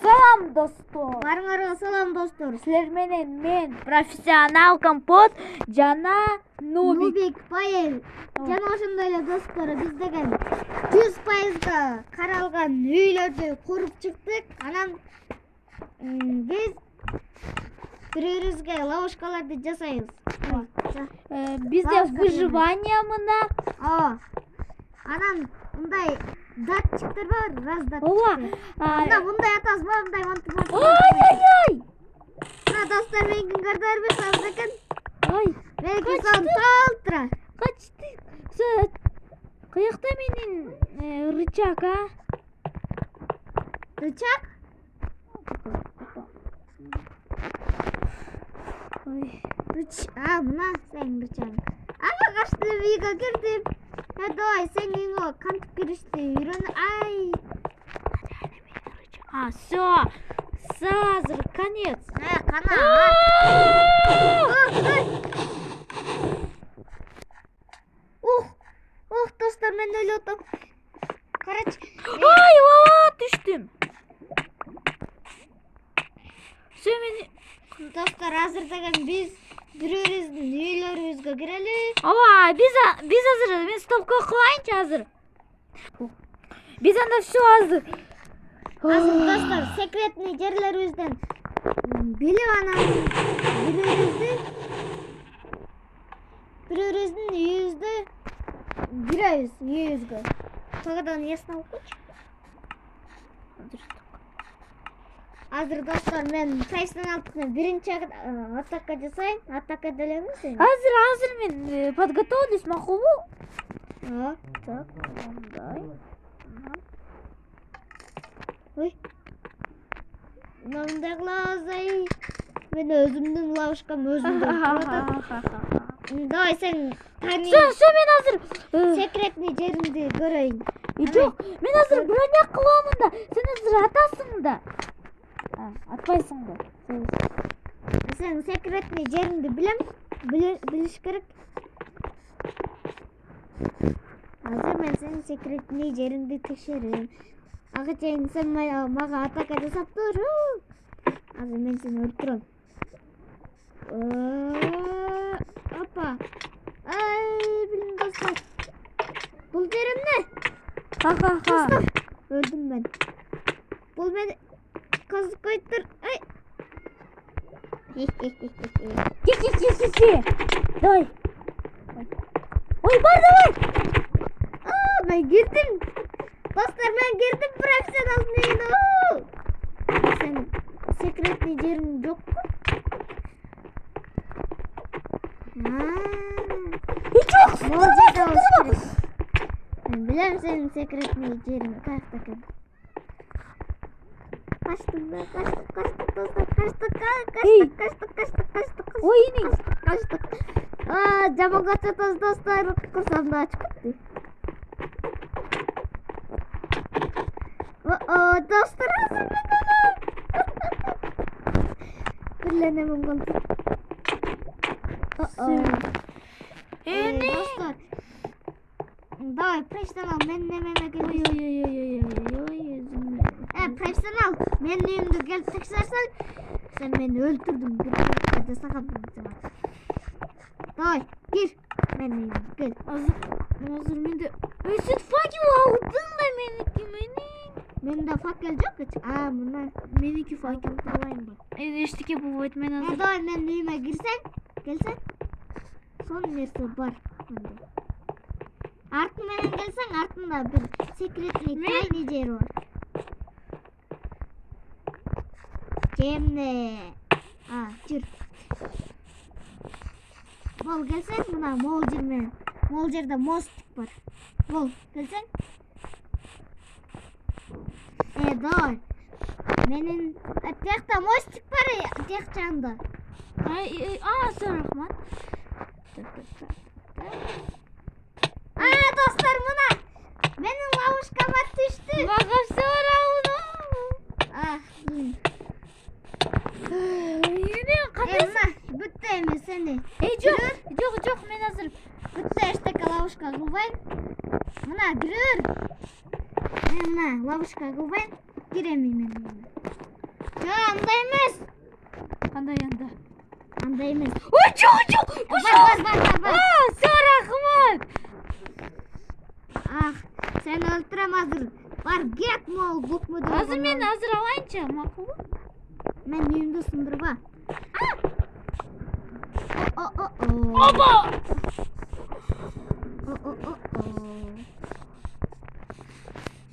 Салам достор. Барыңарга салам достор. Силер менен мен профессионал компот жана Нубик Байел. Жана ошондой эле достор, биз деген 100%га каралган үйлөрдү куруп чыктык. Анан биз бири-бирибизге ловушкаларды жасайбыз. Бизде выживание мына. Анан мындай датчиктер бар, раз датчик. Ооба. Мындай атасыз, мындай монтип. Ой. Мына достор менин көрдөрбүз экен. Ой. Меники сон толтура. Качты. Каякта менин рычаг, а? Рычаг? Ой. Мына сен рычаг. Ага качты үйгө кирдим. Давай, сен үйгө кантип киришти үйрөн. Ай. Всё. Азыр конец. Кана. Достор, мен өлүп атам. Карачы. Ай, түштүм. Всё, мен Достор, азыр деген биз бири-бирибиздин үйлөрүбүзгө кирели. Ооба, биз азыр мен стопко кылайынчы азыр. Биз анда всё азыр. Азыр достор, секретный жерлерибизден билип анан бири-бирибиздин үйүбүздө киребиз, үйүбүзгө. Тогадан эсин алып койчу. Азыр достор, мен профессионалдыкны биринчи атака жасайын. Атака делемби сен? Азыр мен подготовлюсь, макулбу? Так, мындай. Ой. Мындай кылабыз. Мен өзүмдүн ловушкам өзүмдө туруп атат. Давай сен тани. Всё, мен азыр Секретный жеринди көрөйүн. Жок, мен азыр броня кылабын да. Сен азыр атасың да. Атпайсың да. Сен секретный жеринди билем. Билиш керек. Азыр мен сенин секретный жеринди текшерем. Ага чейин сен мага атака жасап тур. Азыр мен сени өлтүрөм. Опа. Ай, билин достор. Бул жер эмне? Ха-ха-ха. Öldüm ben. Bul beni. Kazık koydur. Ay. Ки-ки-ки-ки. Давай. Ой, бар давай. Ben girdim. Dostlar, ben girdim profesyonel neydi? Sen sekretli yerin yok mu? Çok. Molcada oluşturuz. Ben bilirim senin sekretli yerini. Kaç dakika. Kaçtık dostlar. Kaçtık. Ой, иний. Kaçtık. Cama kaçacağız dostlar. Kursamda açık etti. Dostlar hazır mı? Birlenemem kaldı. Dostlar. Давай, профессионал, мен немеме келип. Профессионал, мен үйүмдү келип текшерсең, сен мени өлтүрдүң. Бир кадда сага бирдим. Давай, кир. Мен үйүмгө кел. Азыр менде. Сен факел алдың да меники. Менде факел жок эч. Мына Меники факел алайын ба? Эчтеке болбойт мен азыр. Давай, мен үйүмө келсең, сон нерсе бар. Артын менен келсең, артында бир секретный тайный жер бар. Жемне. Жүр. Бол келсең, мына мол жер менен. Мол жерде мостик бар. Бол келсең. Давай. Менин тиякта мостик бар, тияк жагында. Сау рахмат. Достар, мына менин ловушкама түштү. Мага всё равно. Мына бүтө эми сени. Жок, мен азыр Бүтө эчтеке ловушка кылбайм. Мына кирөр. Мына ловушка кылбайм. Кирем мен. андай емес. Қандай анда? Андай емес. Ой, жоқ. Бар. Все, рахмат. Сен өлтірем азыр. Бар, кет мол букмуды. Азыр мен азыр алайыншы, мақұл? Мен үйімді сындырба. Оба!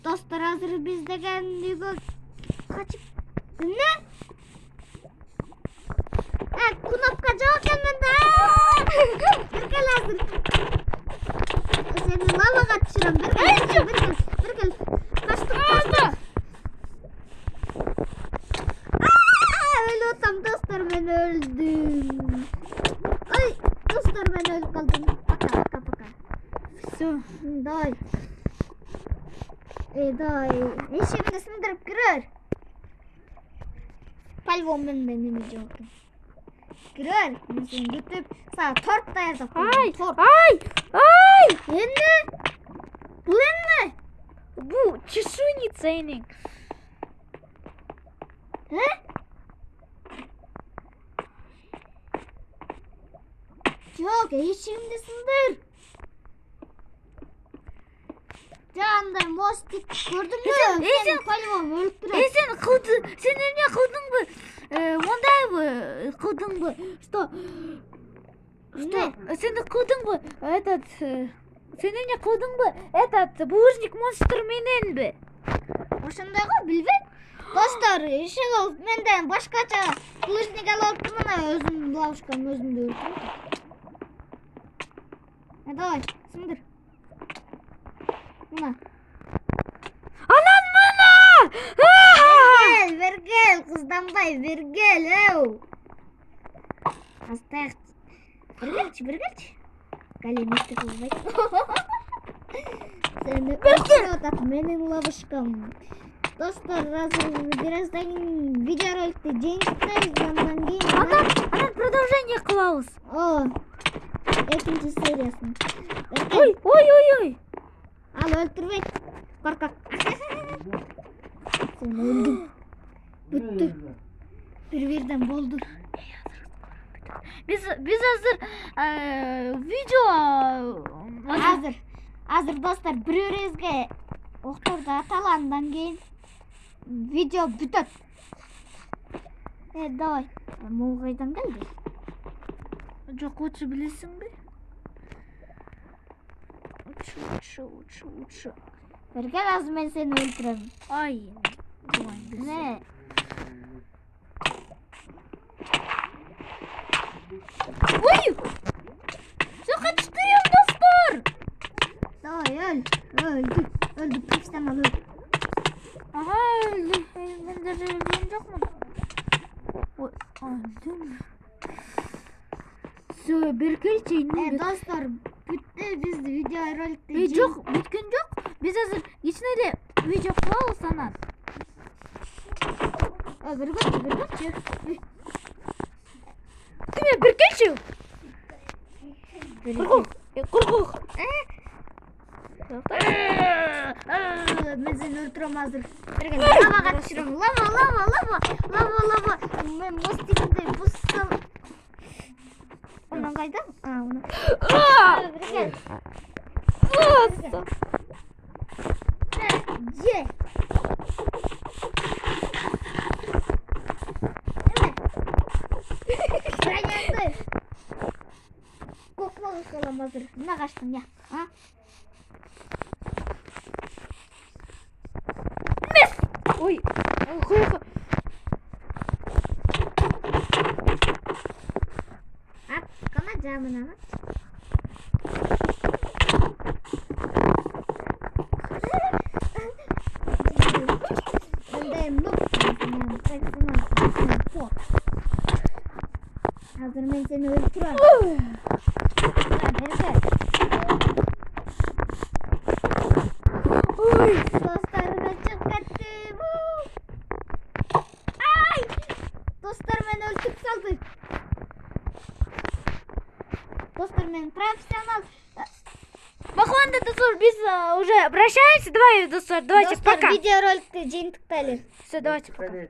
Достар, азыр біз деген үйге қачып. Не? Кнопка жоқ екен менде. Bir gel azır. Seni lavaga düşürüm. Bir gel. Kaçtım. Öyle otam dostlar, ben öldüm. Ay dostlar, ben öldüm kaldım. Paka. Все. Давай. Давай. Eşeğini sındırıp girer. Palvon benden nemeyeceğim. Girer. Mesela YouTube sana tort da yazıp. Ay! Enne? Bu enne? Bu чешуйни senin. He? Yok, şimdi sındır. Canlar, mostik gördün mü? Seni palvom öldürür. Sen kıldın. Sen ne kıldın bu? Onday mı? Kıldın bu? Что? Sen de kıldın bu? Этот... Sen ne kıldın bu? Этот булыжник монстр менен би? Ошондойго билбейм. Достор, ишек алып менден башкача булыжник алып мына өзүм лавушкам өзүмдү өлтүрөм. Давай, сындыр. Мына. Анан мына! Бергел, кызданбай, бергел, Астак. Бергелчи. Галемисти кылбай. Сени өтүп атат менин лавушкам. Достор, бираздан видеороликти жеңиптейбиз, андан кийин Анан продолжение кылабыз. Экинчи сериясын. Ой. Ал өлтүрбөйт. Коркак. Сен өлдүң. Бүттү. Бир-бирден болду. Biz hazır video Азыр достор, бир-бирибизге окторду атагандан кийин видео бүтөт. Давай. Могу кайдан келди? Жоқ, лучше білесің бе? Лучше. Бергел, азыр мен сени өлтүрөм. Ай. Не? Ой! Все kaçtıyım dostlar. Давай, öldü, профессионал öldü. Aha öldü. Ben de öldüm yok mu? Oy, öldüm. Все, Berkelçey'in Dostlar, bitti biz videorolikte. Жоқ, бүткен жоқ. Biz hazır içine de video kılavuz sana. Berkelçi. Kime Berkelçey? Kurguk. Ben seni öldürüm hazır. Lavaga düşürüm. Lava. Ben mostikimde bussam. Ondan kaydım. Onu. Gel. Ye. Ben yandım. Kokmalı kalam hazır. Ne kaçtın ya? Ha? Ой. At, kana camına at. Ben de hazır ben seni öldürürüm. Dostlar, ben çok kaçtım. Ay! Dostlar, ben öldük saldık. Достар, мен профессионал. Ладно, достар, biz уже прощаемся. Давай, достар, давайте Достар, пока. видеороликті жиынтықтайлы. Все, давайте пока.